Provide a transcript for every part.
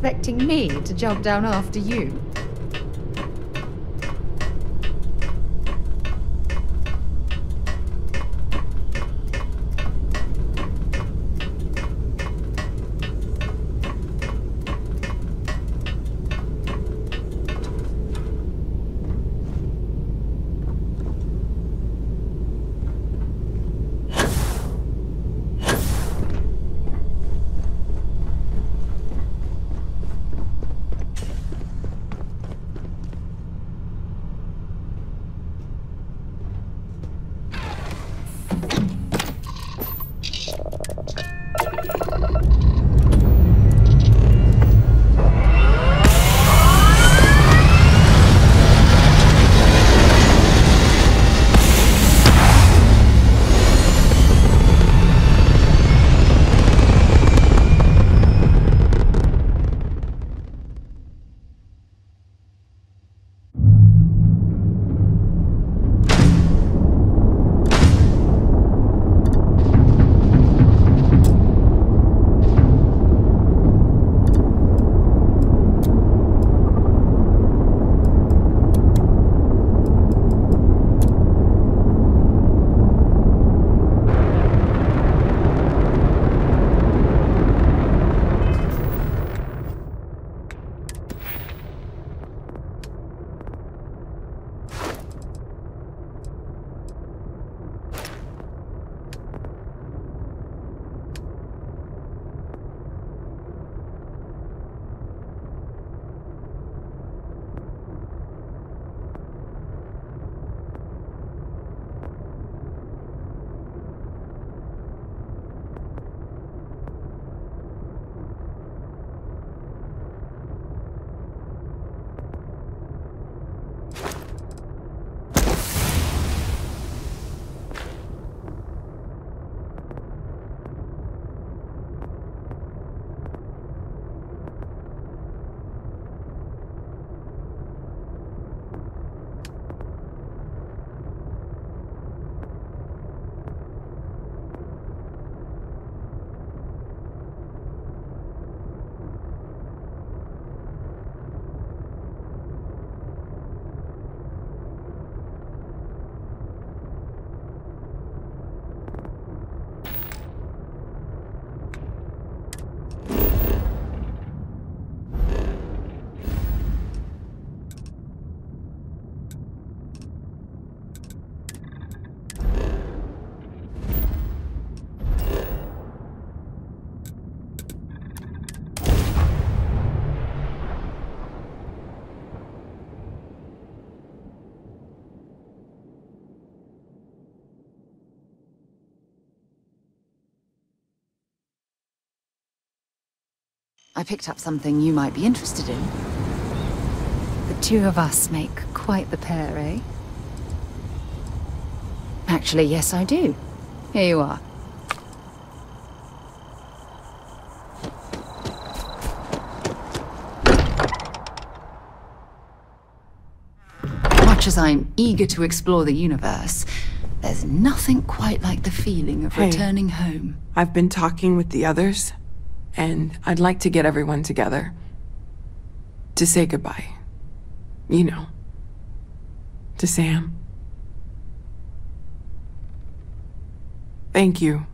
expecting me to jump down after you? I picked up something you might be interested in. The two of us make quite the pair, eh? Actually, yes, I do. Here you are. Much as I'm eager to explore the universe, there's nothing quite like the feeling of returning home. I've been talking with the others, and I'd like to get everyone together. To say goodbye. You know. To Sam. Thank you.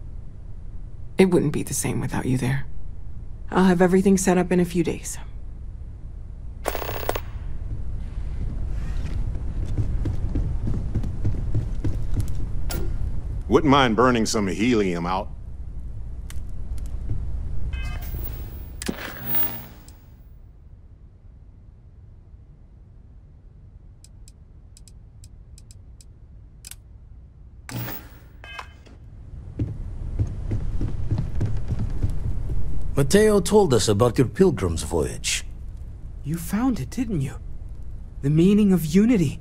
It wouldn't be the same without you there. I'll have everything set up in a few days. Wouldn't mind burning some helium out. Mateo told us about your pilgrim's voyage. You found it, didn't you? The meaning of unity.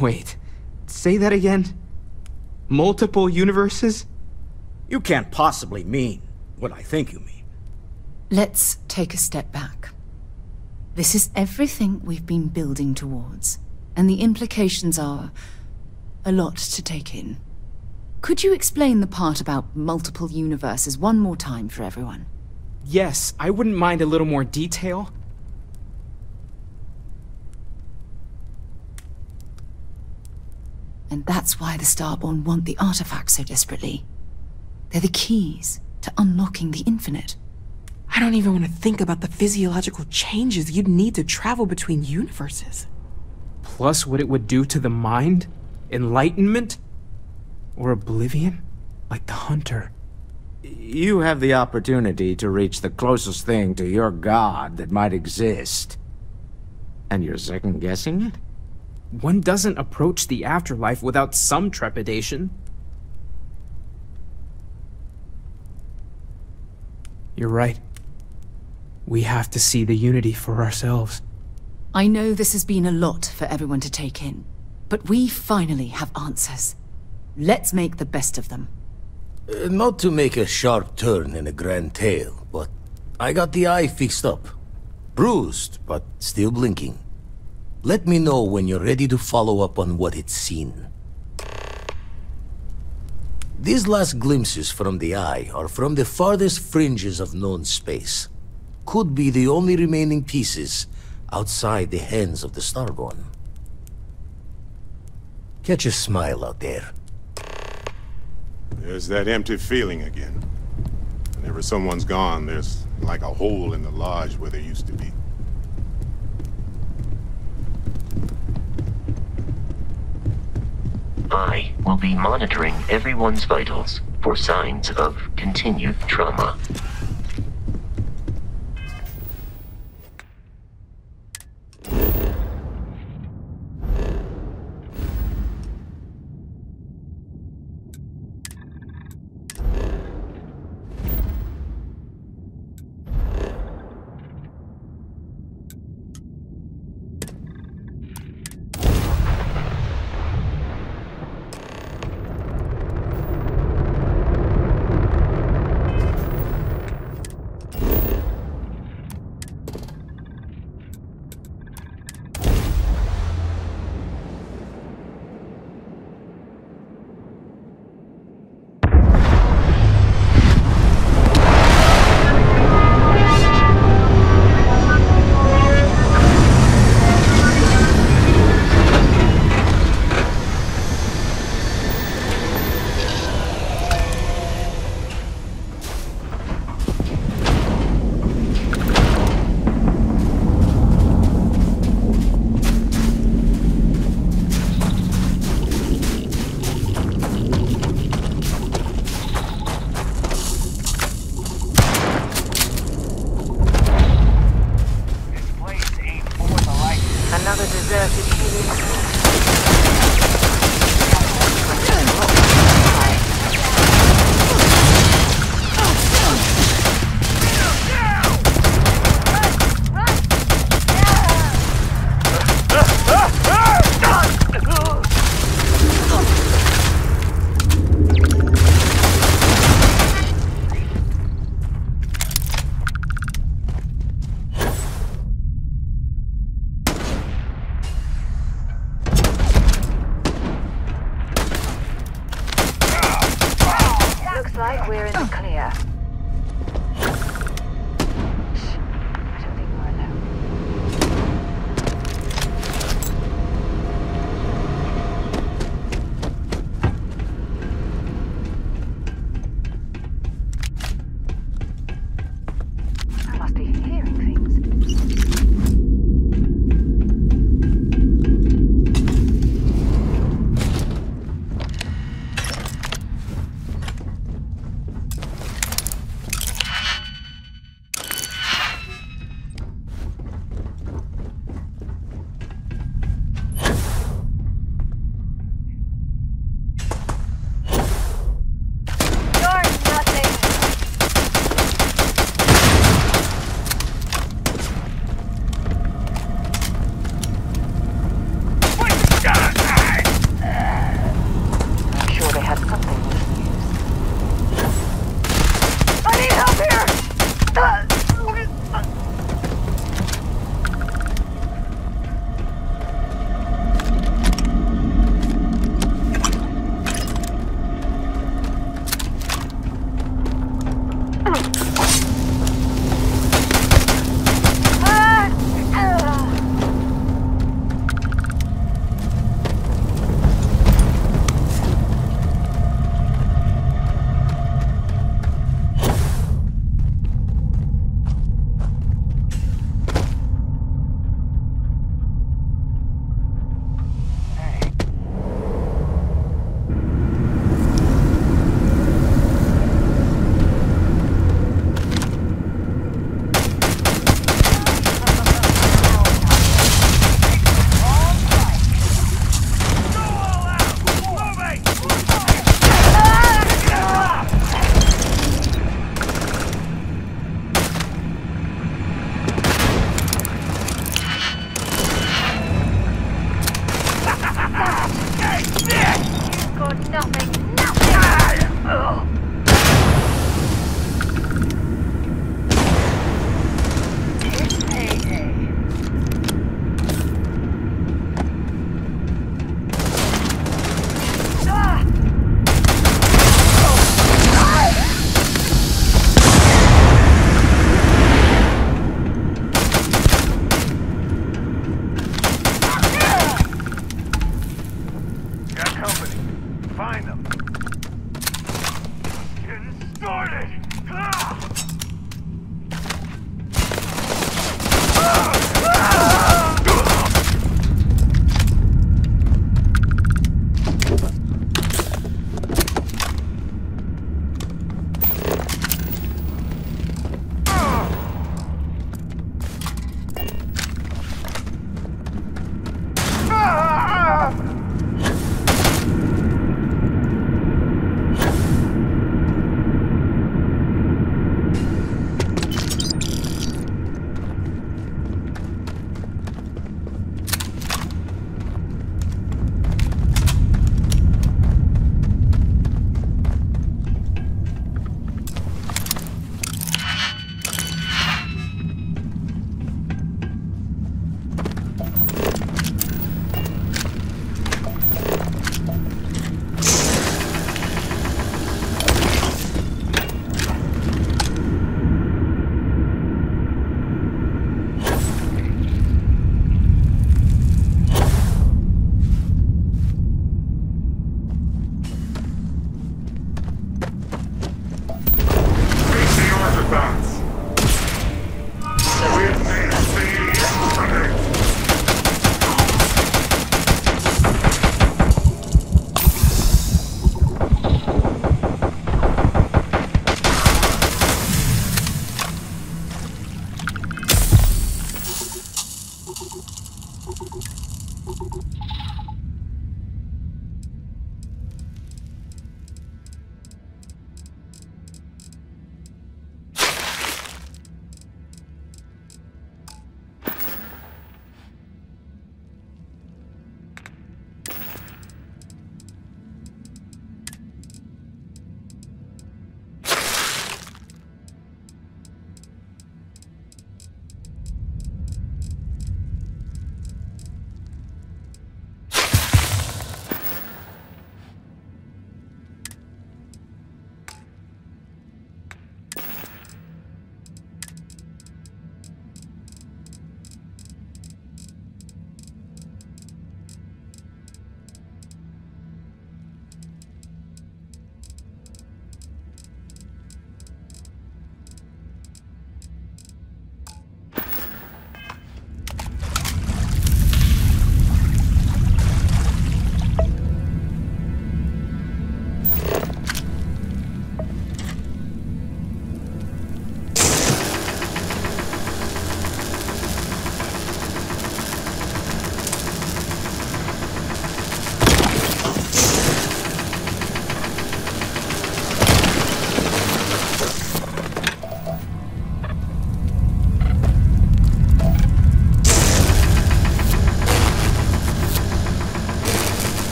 Wait, say that again? Multiple universes? You can't possibly mean what I think you mean. Let's take a step back. This is everything we've been building towards, and the implications are a lot to take in. Could you explain the part about multiple universes one more time for everyone? Yes, I wouldn't mind a little more detail. And that's why the Starborn want the artifacts so desperately. They're the keys to unlocking the infinite. I don't even want to think about the physiological changes you'd need to travel between universes. Plus what it would do to the mind? Enlightenment? Or oblivion? Like the Hunter. You have the opportunity to reach the closest thing to your god that might exist. And you're second-guessing it? One doesn't approach the afterlife without some trepidation. You're right. We have to see the Unity for ourselves. I know this has been a lot for everyone to take in, but we finally have answers. Let's make the best of them. Not to make a sharp turn in a grand tale, but I got the eye fixed up. Bruised, but still blinking. Let me know when you're ready to follow up on what it's seen. These last glimpses from the eye are from the farthest fringes of known space. Could be the only remaining pieces outside the hands of the Starborn. Catch a smile out there. There's that empty feeling again. Whenever someone's gone, there's like a hole in the lodge where there used to be. I will be monitoring everyone's vitals for signs of continued trauma.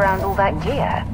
around all that gear?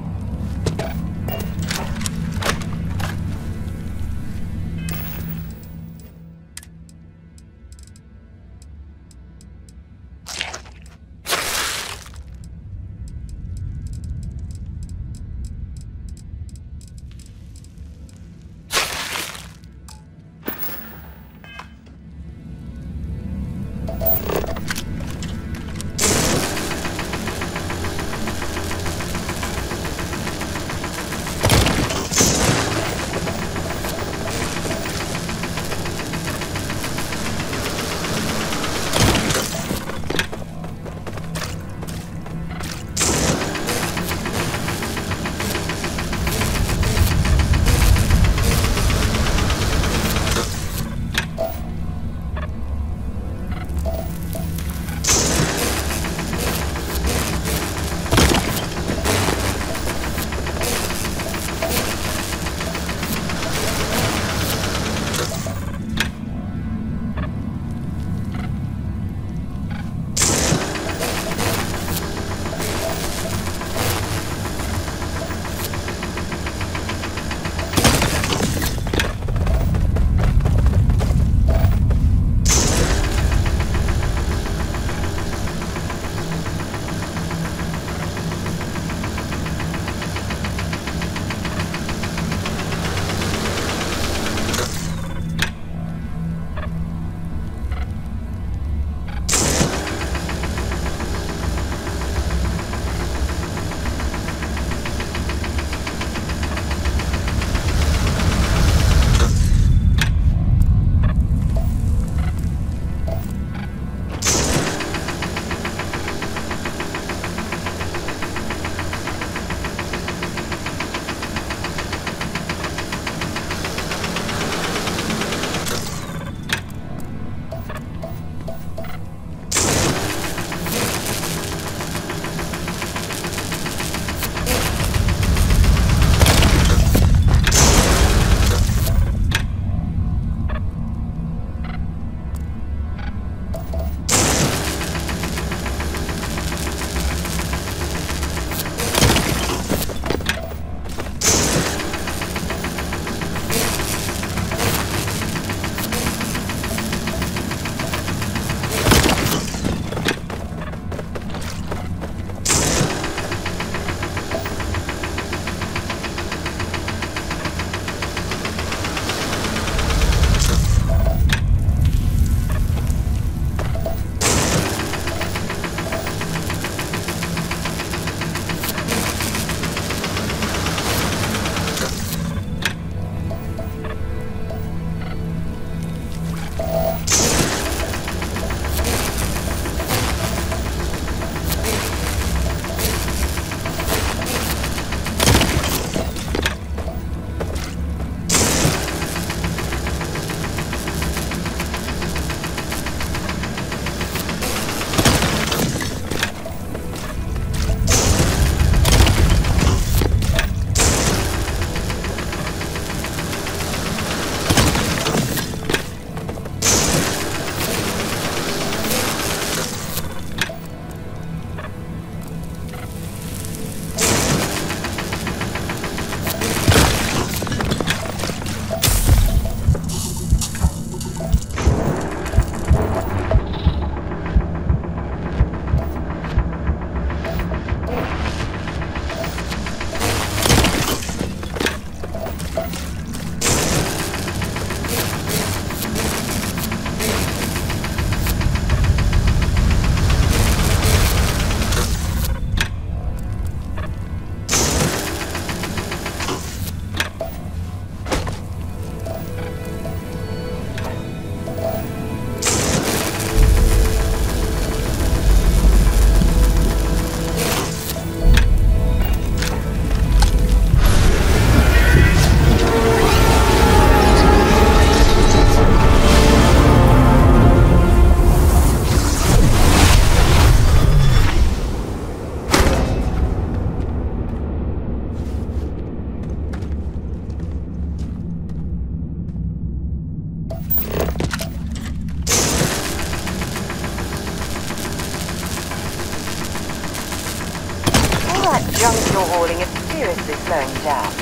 junk you're hauling is seriously slowing you down.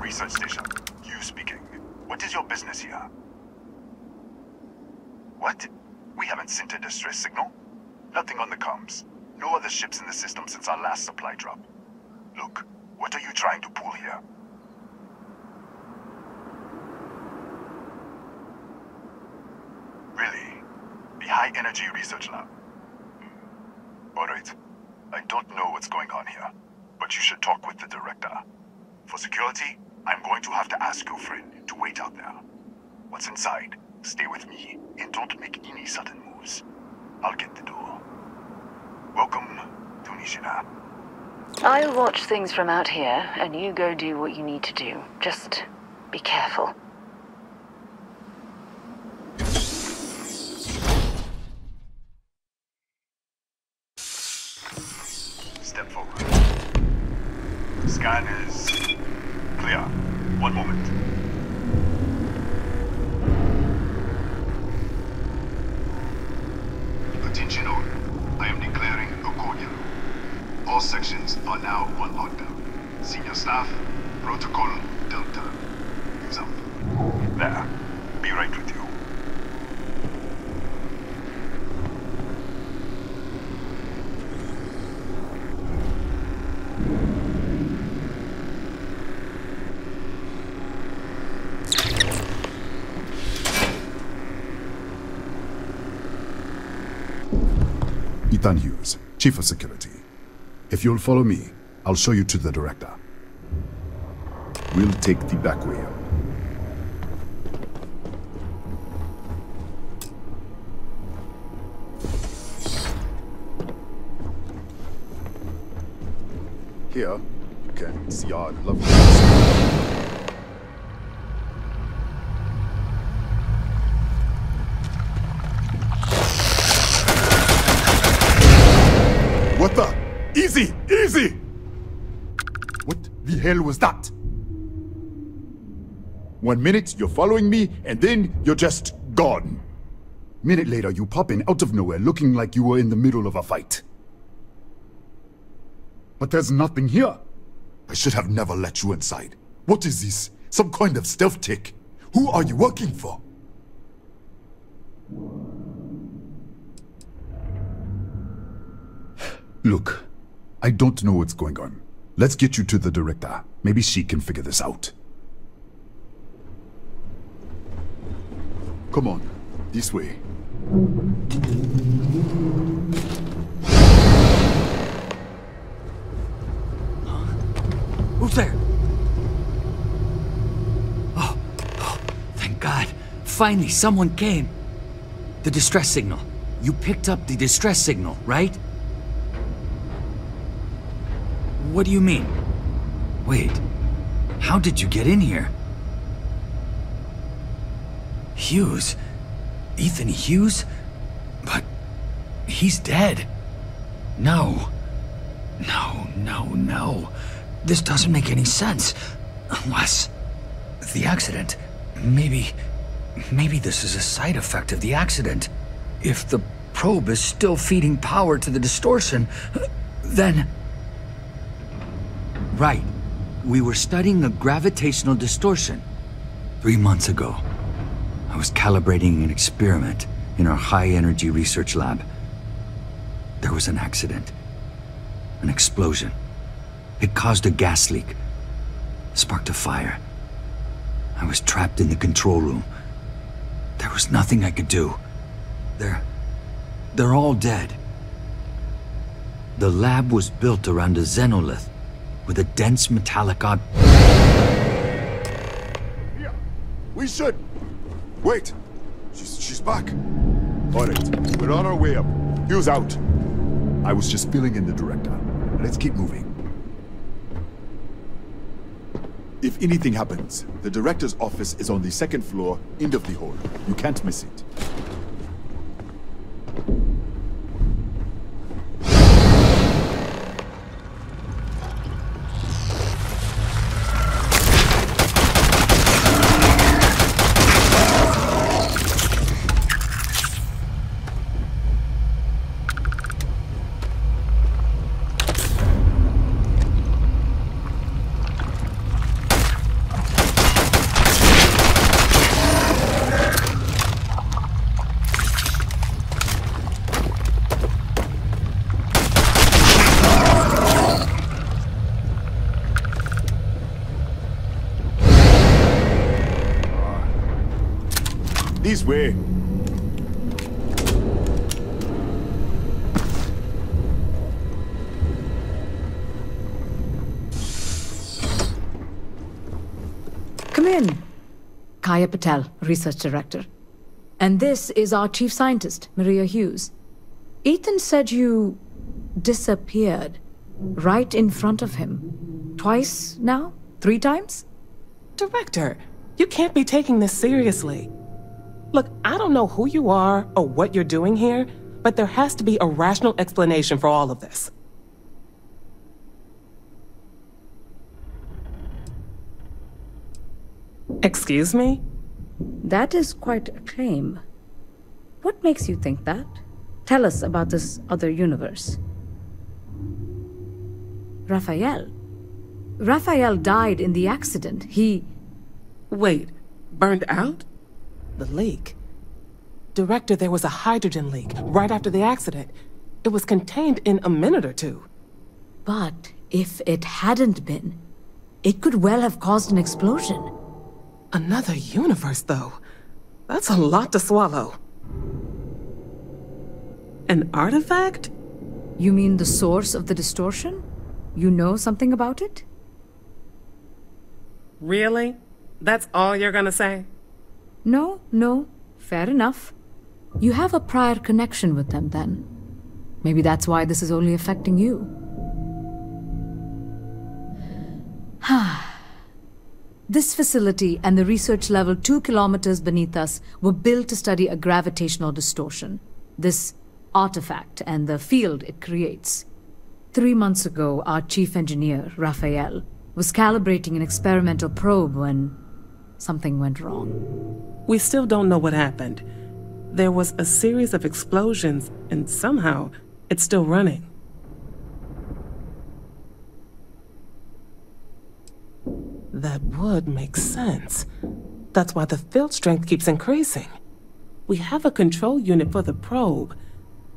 Research station. You speaking. What is your business here? What? We haven't sent a distress signal? Nothing on the comms. No other ships in the system since our last supply drop. Look, what are you trying to pull here? Really? The High Energy Research Lab? Alright. I don't know what's going on here, but you should talk with the director. For security, I'm going to have to ask your friend to wait out there. What's inside? Stay with me, and don't make any sudden moves. I'll get the door. Welcome to Nishina. I'll watch things from out here, and you go do what you need to do. Just be careful. Step forward. Scan is clear. One moment. Attention all. I am declaring a cordial. All sections are now on lockdown. Senior staff, protocol Delta. Use up. There. Be right with you. Ethan Hughes, Chief of Security. If you'll follow me, I'll show you to the director. We'll take the back way out. Here, you can see our lovely... What the? Easy! Easy! What the hell was that? 1 minute, you're following me, and then you're just gone. Minute later, you pop in out of nowhere looking like you were in the middle of a fight. But there's nothing here. I should have never let you inside. What is this? Some kind of stealth tick? Who are you working for? Look, I don't know what's going on, Let's get you to the director. Maybe she can figure this out. Come on, this way. Who's there? Oh, thank God. Finally, someone came. The distress signal. You picked up the distress signal, right? What do you mean? Wait, how did you get in here? Hughes? Ethan Hughes? But he's dead. No. No. This doesn't make any sense. Unless the accident. Maybe this is a side effect of the accident. If the probe is still feeding power to the distortion, then... Right. We were studying a gravitational distortion. 3 months ago, I was calibrating an experiment in our high-energy research lab. There was an accident. An explosion. It caused a gas leak. Sparked a fire. I was trapped in the control room. There was nothing I could do. They're all dead. The lab was built around a xenolith with a dense metallic Yeah, we should. Wait, she's back. All right, we're on our way up. Hughes out. I was just filling in the director. Let's keep moving. If anything happens, the director's office is on the second floor, end of the hall. You can't miss it. This way. Come in. Kaya Patel, Research Director. And this is our Chief Scientist, Maria Hughes. Ethan said you disappeared right in front of him. Twice now? 3 times? Director, you can't be taking this seriously. Look, I don't know who you are or what you're doing here, but there has to be a rational explanation for all of this. Excuse me? That is quite a claim. What makes you think that? Tell us about this other universe. Raphael. Raphael died in the accident. He... Wait, burned out? The leak. Director, there was a hydrogen leak right after the accident. It was contained in a minute or 2. But if it hadn't been, it could well have caused an explosion. Another universe, though. That's a lot to swallow. An artifact? You mean the source of the distortion? You know something about it? Really? That's all you're gonna say? No. Fair enough. You have a prior connection with them, then. Maybe that's why this is only affecting you. This facility and the research level 2 kilometers beneath us were built to study a gravitational distortion. This artifact and the field it creates. 3 months ago, our chief engineer, Raphael, was calibrating an experimental probe when something went wrong. We still don't know what happened. There was a series of explosions, and somehow, it's still running. That would make sense. That's why the field strength keeps increasing. We have a control unit for the probe.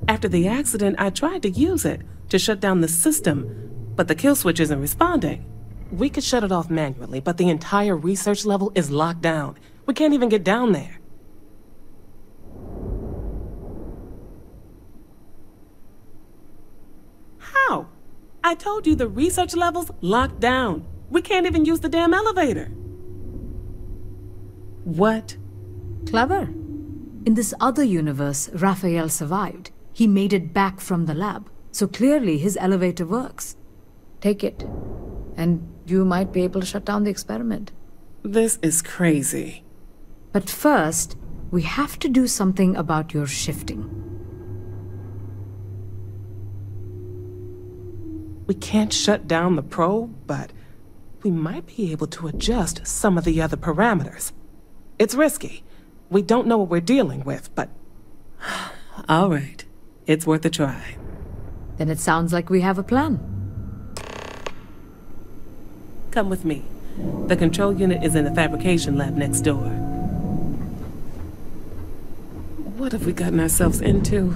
After the accident, I tried to use it to shut down the system, but the kill switch isn't responding. We could shut it off manually, but the entire research level is locked down. We can't even get down there. How? I told you the research level's locked down. We can't even use the damn elevator. What? Clever. In this other universe, Raphael survived. He made it back from the lab, so clearly his elevator works. Take it, and you might be able to shut down the experiment. This is crazy. But first, we have to do something about your shifting. We can't shut down the probe, but we might be able to adjust some of the other parameters. It's risky. We don't know what we're dealing with, but... All right. It's worth a try. Then it sounds like we have a plan. Come with me. The control unit is in the fabrication lab next door. What have we gotten ourselves into?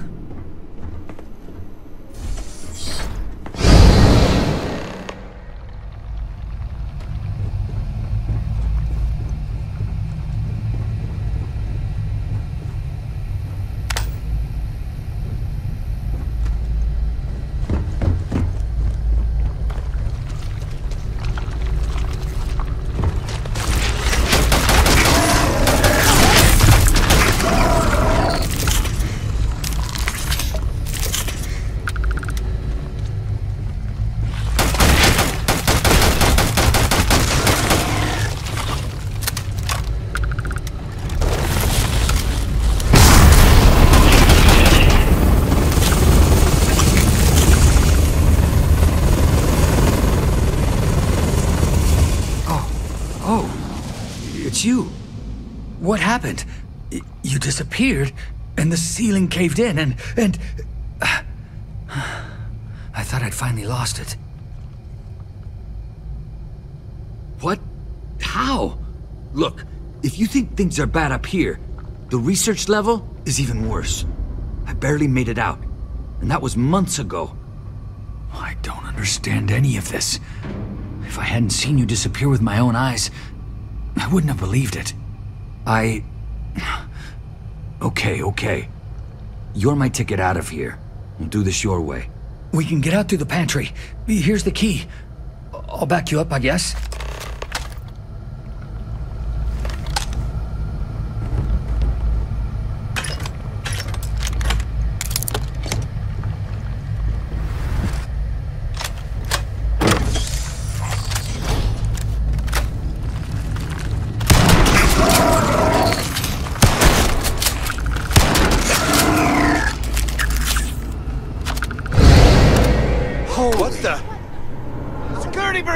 You. What happened? You disappeared, and the ceiling caved in, and... I thought I'd finally lost it. What? How? Look, if you think things are bad up here, the research level is even worse. I barely made it out, and that was months ago. I don't understand any of this. If I hadn't seen you disappear with my own eyes, I wouldn't have believed it. Okay. You're my ticket out of here. We'll do this your way. We can get out through the pantry. Here's the key. I'll back you up, I guess.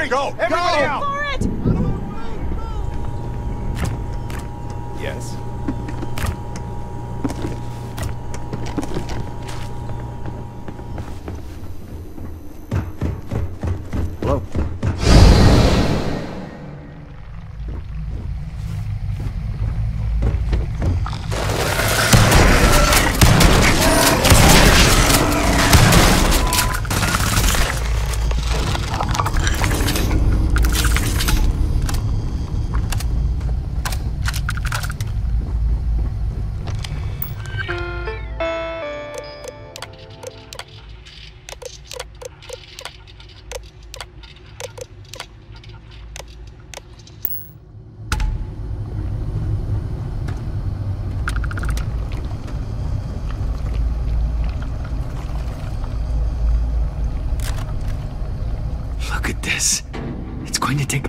Go! Everybody out! For it! Yes. Hello?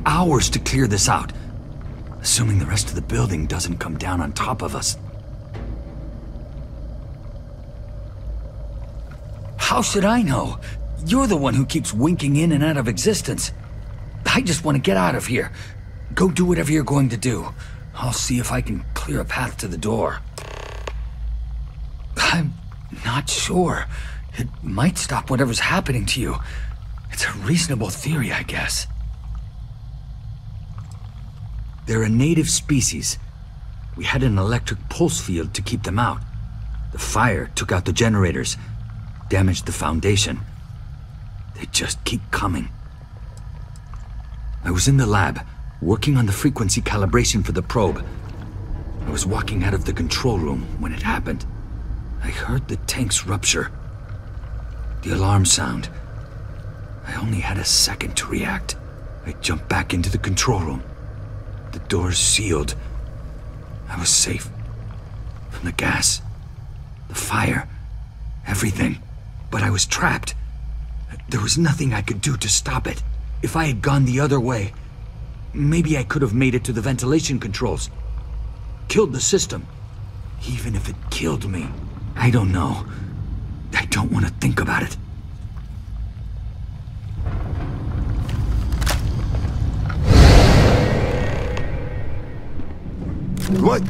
Hours to clear this out, assuming the rest of the building doesn't come down on top of us. How should I know? You're the one who keeps winking in and out of existence. I just want to get out of here. Go do whatever you're going to do. I'll see if I can clear a path to the door. I'm not sure. It might stop whatever's happening to you. It's a reasonable theory, I guess. They're a native species. We had an electric pulse field to keep them out. The fire took out the generators, damaged the foundation. They just keep coming. I was in the lab, working on the frequency calibration for the probe. I was walking out of the control room when it happened. I heard the tanks rupture. The alarm sound. I only had a second to react. I jumped back into the control room. The doors sealed. I was safe. From the gas, the fire, everything. But I was trapped. There was nothing I could do to stop it. If I had gone the other way, maybe I could have made it to the ventilation controls. Killed the system. Even if it killed me. I don't know. I don't want to think about it. What?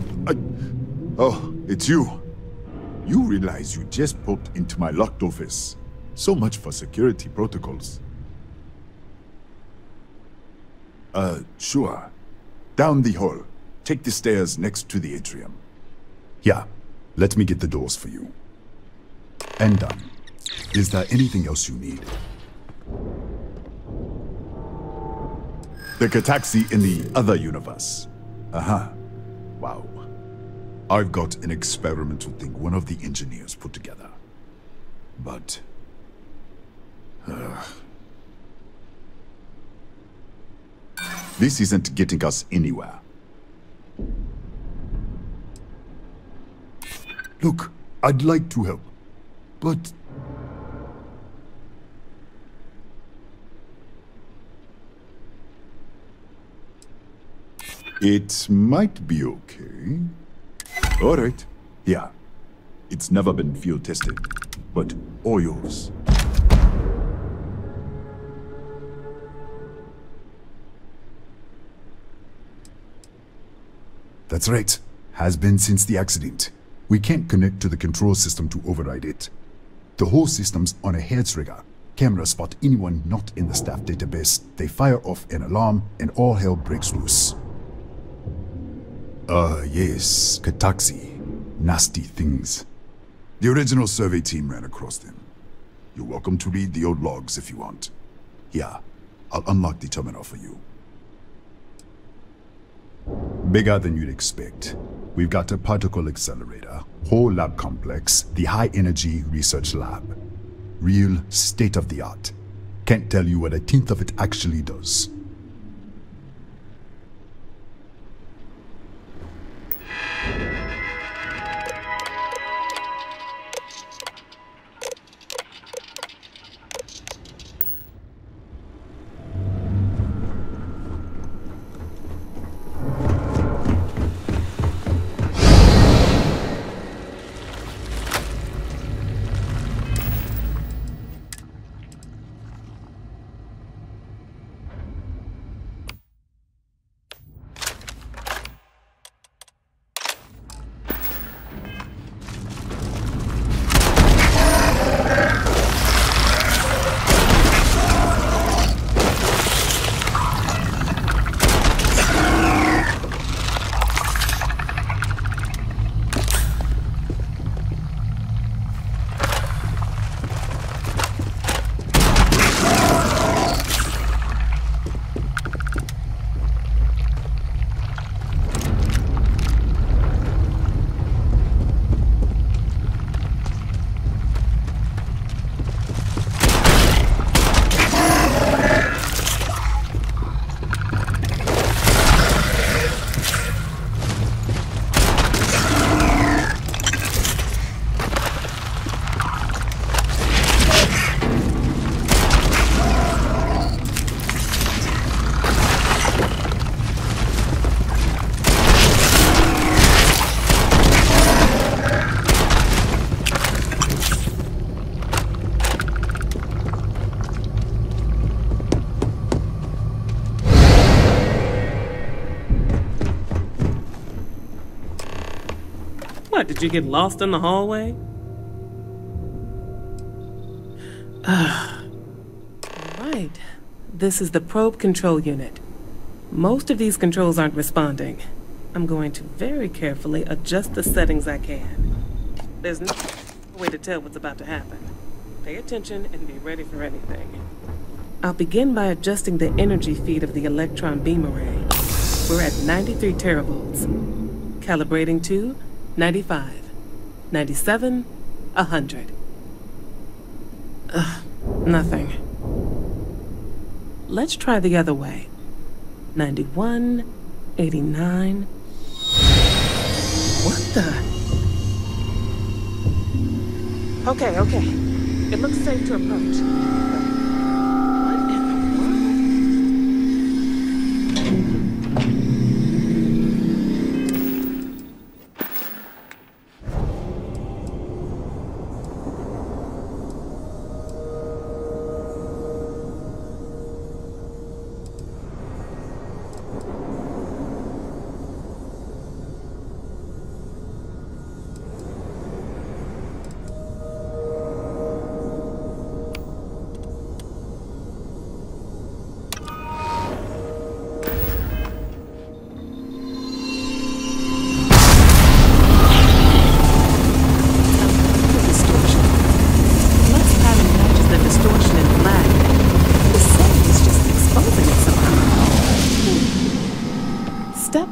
Oh, it's you. You realize you just poked into my locked office. So much for security protocols. Sure. Down the hall. Take the stairs next to the atrium. Yeah, let me get the doors for you. And done. Is there anything else you need? The taxi in the other universe. Uh-huh. Wow. I've got an experimental thing one of the engineers put together. But... this isn't getting us anywhere. Look, I'd like to help, but... it might be okay. All right. Yeah. It's never been field tested, but all yours. That's right. Has been since the accident. We can't connect to the control system to override it. The whole system's on a hair trigger. Cameras spot anyone not in the staff database. They fire off an alarm and all hell breaks loose. Yes, Kataxi. Nasty things. The original survey team ran across them. You're welcome to read the old logs if you want. Yeah, I'll unlock the terminal for you. Bigger than you'd expect. We've got a particle accelerator, whole lab complex, the high energy research lab. Real state-of-the-art. Can't tell you what a tenth of it actually does. What, did you get lost in the hallway? Right. This is the probe control unit. Most of these controls aren't responding. I'm going to very carefully adjust the settings I can. There's no way to tell what's about to happen. Pay attention and be ready for anything. I'll begin by adjusting the energy feed of the electron beam array. We're at 93 teravolts. Calibrating to 95, 97, 100. Nothing. Let's try the other way. 91, 89. What the? Okay. It looks safe to approach. What in the world?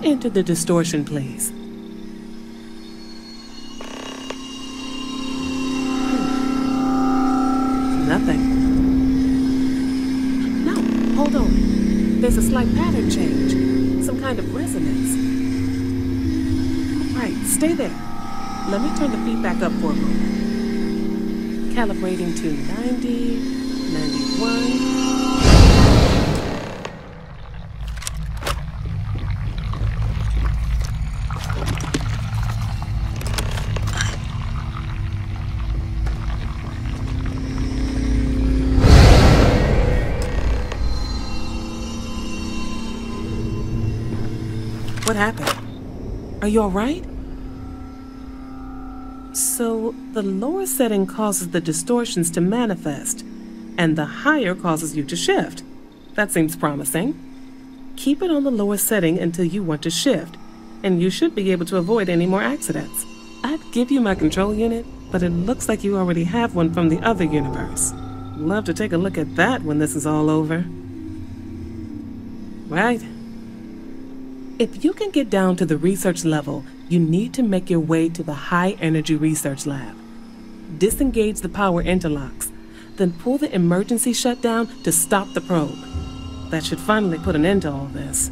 Into the distortion, please. Nothing. No, hold on. There's a slight pattern change. Some kind of resonance. Right, stay there. Let me turn the feed back up for a moment. Calibrating to 90, 91. What happened? Are you all right? So, the lower setting causes the distortions to manifest, and the higher causes you to shift. That seems promising. Keep it on the lower setting until you want to shift, and you should be able to avoid any more accidents. I'd give you my control unit, but it looks like you already have one from the other universe. Love to take a look at that when this is all over. Right. If you can get down to the research level, you need to make your way to the high-energy research lab. Disengage the power interlocks, then pull the emergency shutdown to stop the probe. That should finally put an end to all this.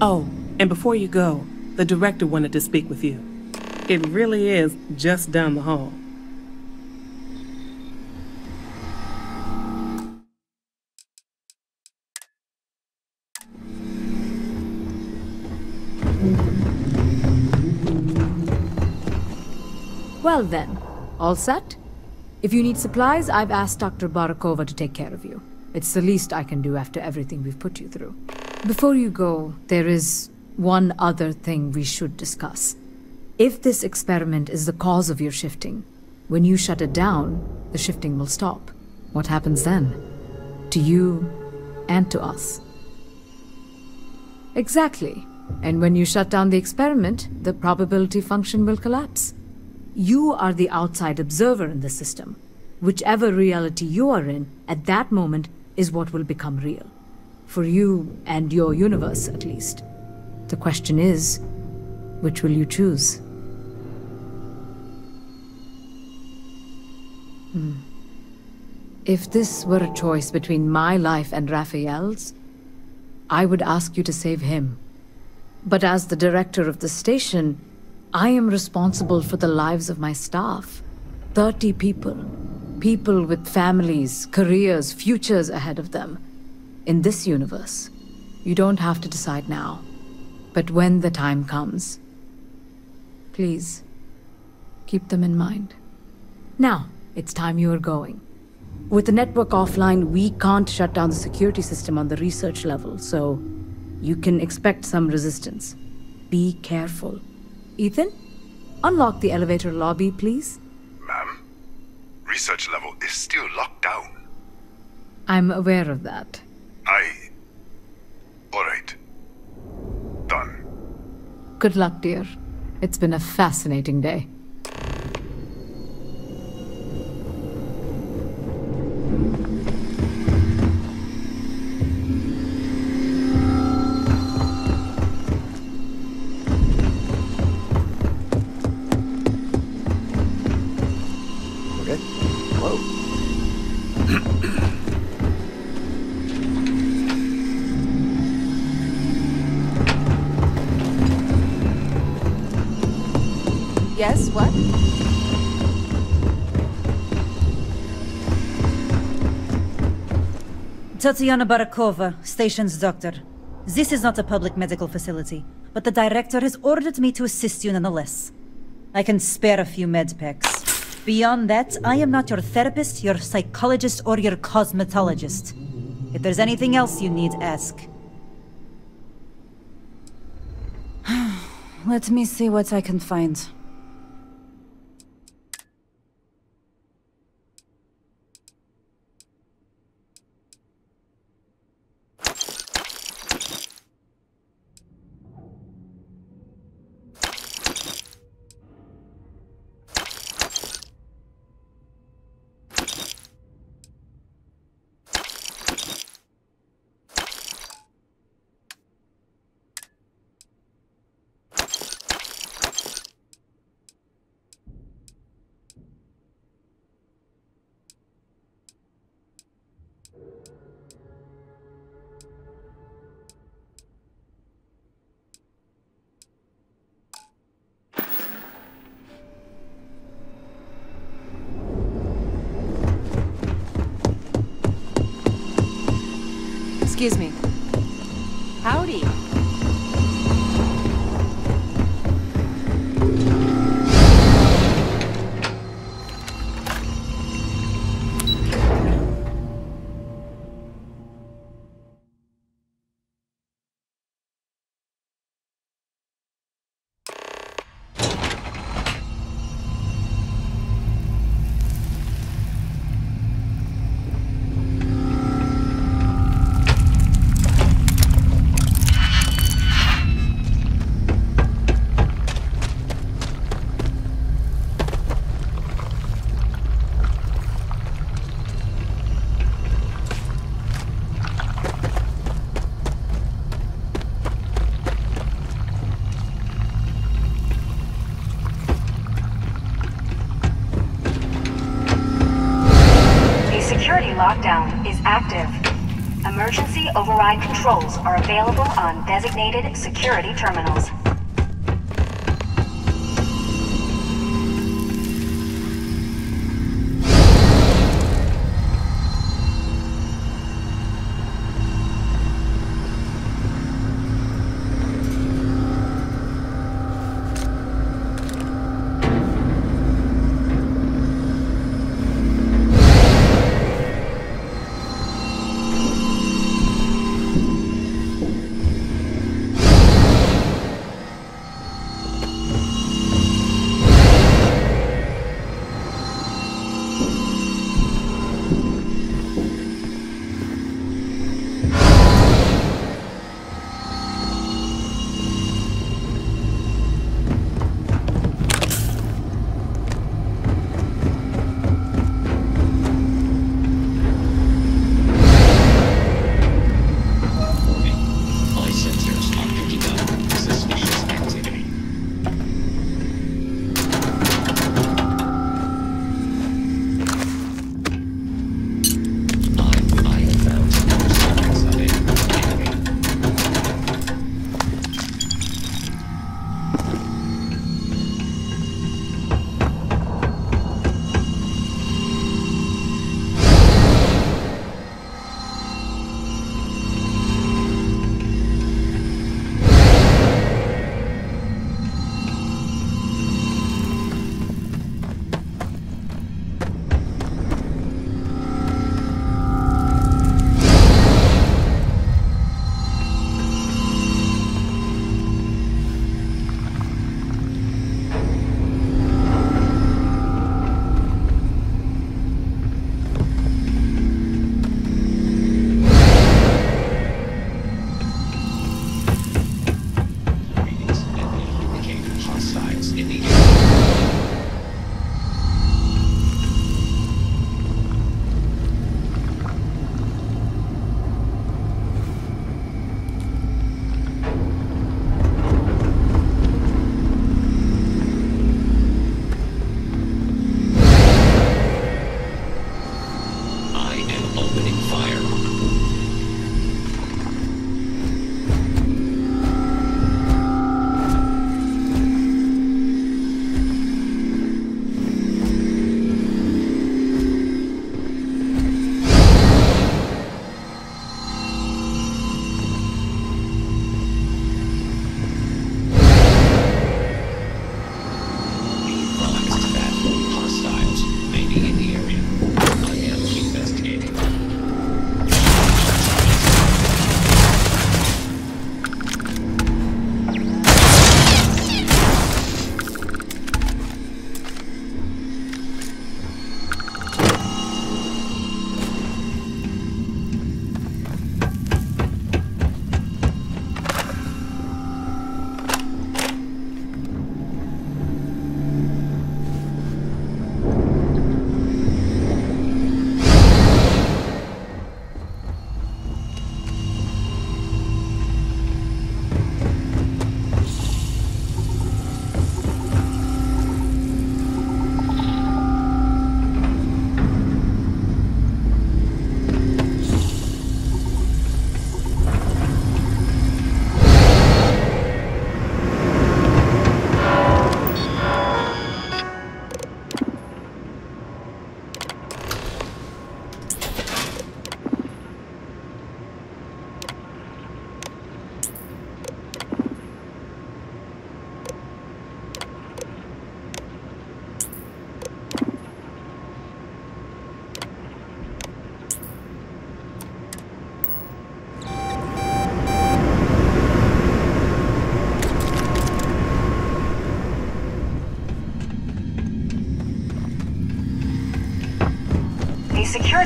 Oh, and before you go, the director wanted to speak with you. It really is just down the hall. Well then, all set? If you need supplies, I've asked Dr. Barakova to take care of you. It's the least I can do after everything we've put you through. Before you go, there is one other thing we should discuss. If this experiment is the cause of your shifting, when you shut it down, the shifting will stop. What happens then? To you and to us. Exactly. And when you shut down the experiment, the probability function will collapse. You are the outside observer in the system. Whichever reality you are in, at that moment, is what will become real. For you and your universe, at least. The question is, which will you choose? If this were a choice between my life and Raphael's, I would ask you to save him. But as the director of the station, I am responsible for the lives of my staff. 30 people. People with families, careers, futures ahead of them. In this universe, you don't have to decide now. But when the time comes, please, keep them in mind. Now, it's time you are going. With the network offline, we can't shut down the security system on the research level, so you can expect some resistance. Be careful. Ethan, unlock the elevator lobby, please. Ma'am, research level is still locked down. I'm aware of that. All right. Done. Good luck, dear. It's been a fascinating day. Yes, what? Tatiana Barakova, station's doctor. This is not a public medical facility, but the director has ordered me to assist you nonetheless. I can spare a few med packs. Beyond that, I am not your therapist, your psychologist, or your cosmetologist. If there's anything else you need, ask. Let me see what I can find. Excuse me. Howdy. Lockdown is active. Emergency override controls are available on designated security terminals.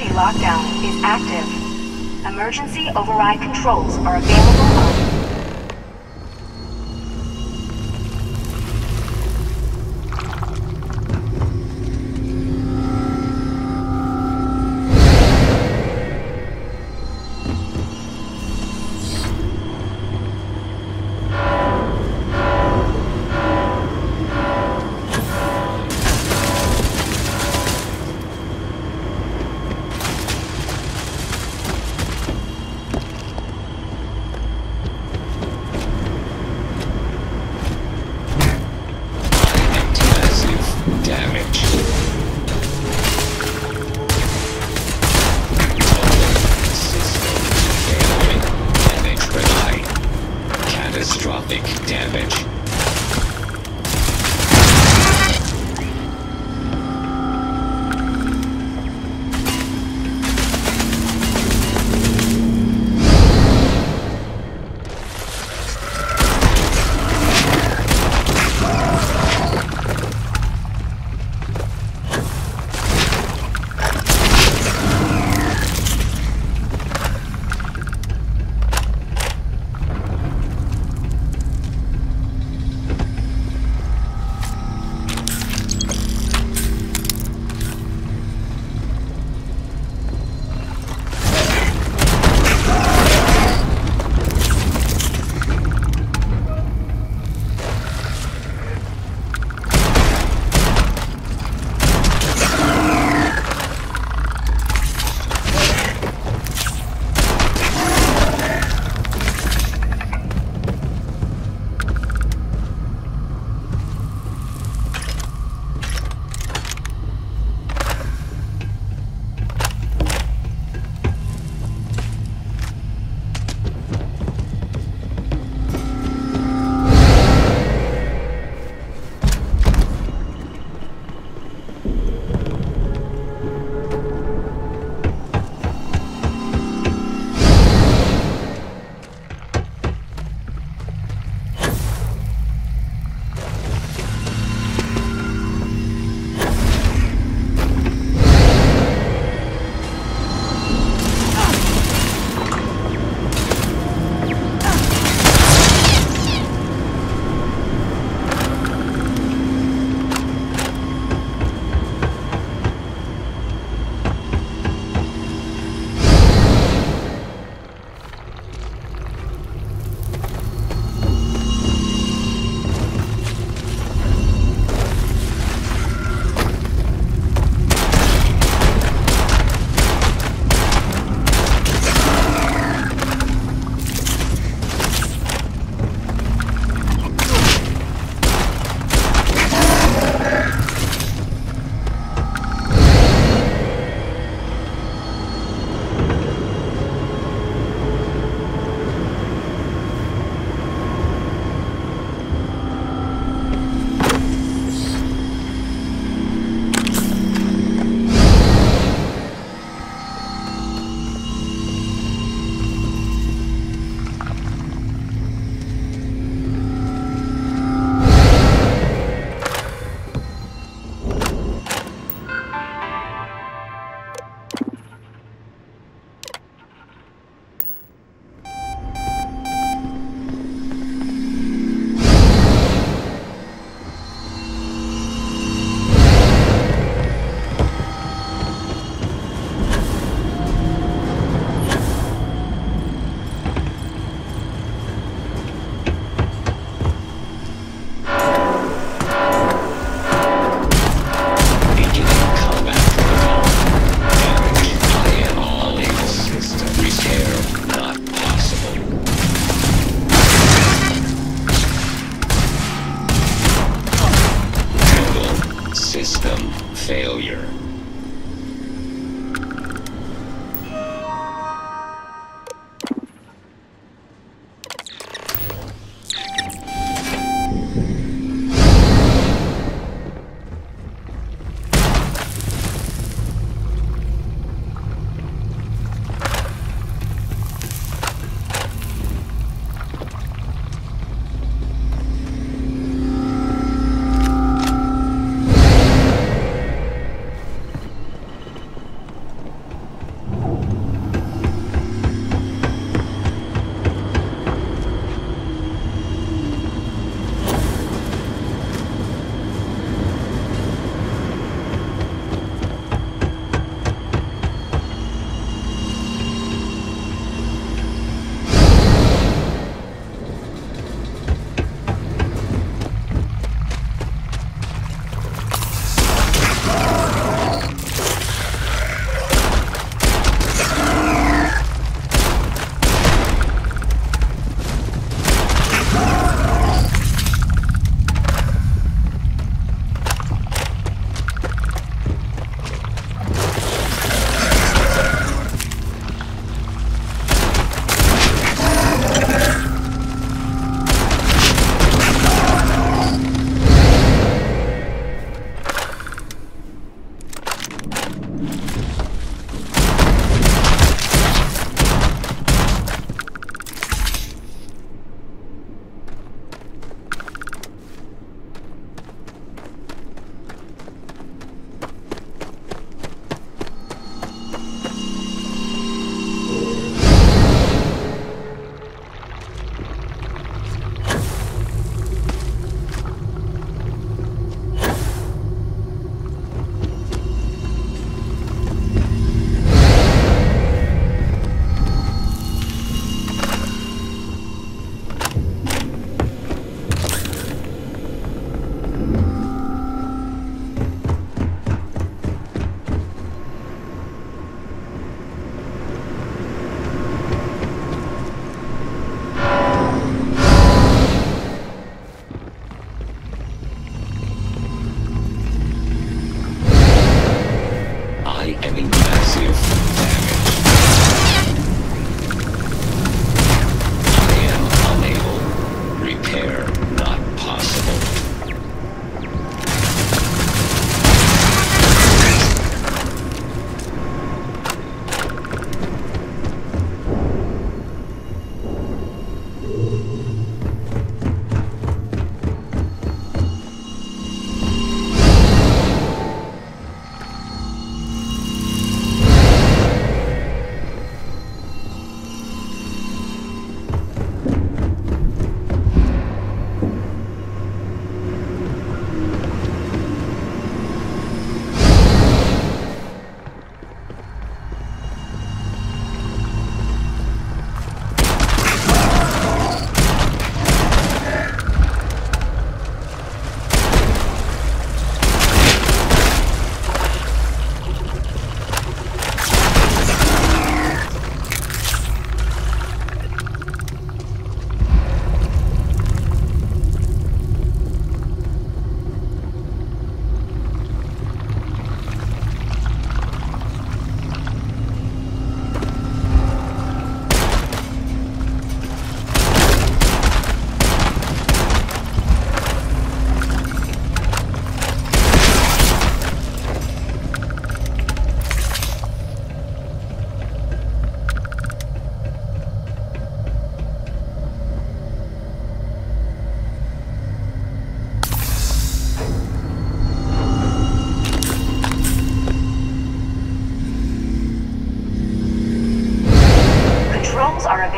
Security lockdown is active. Emergency override controls are available on...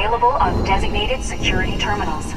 available on designated security terminals.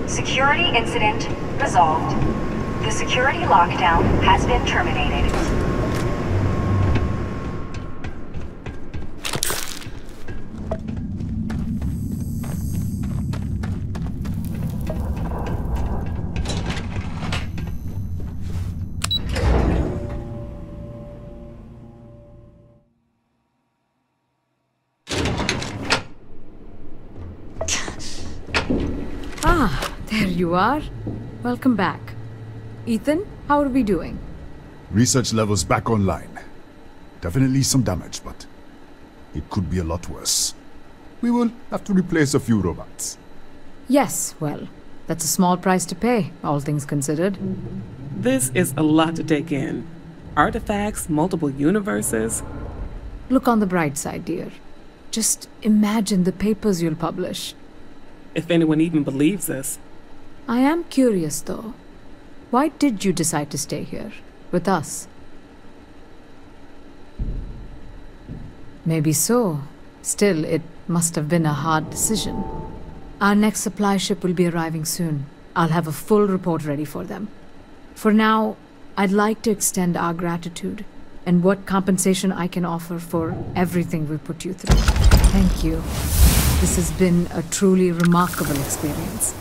Security incident resolved. lockdown has been terminated. Ah, there you are. Welcome back. Ethan, how are we doing? Research levels back online. Definitely some damage, but it could be a lot worse. We will have to replace a few robots. Yes, well, that's a small price to pay, all things considered. This is a lot to take in. Artifacts, multiple universes. Look on the bright side, dear. Just imagine the papers you'll publish. If anyone even believes this. I am curious, though. Why did you decide to stay here, with us? Maybe so. Still, it must have been a hard decision. Our next supply ship will be arriving soon. I'll have a full report ready for them. For now, I'd like to extend our gratitude and what compensation I can offer for everything we put you through. Thank you. This has been a truly remarkable experience.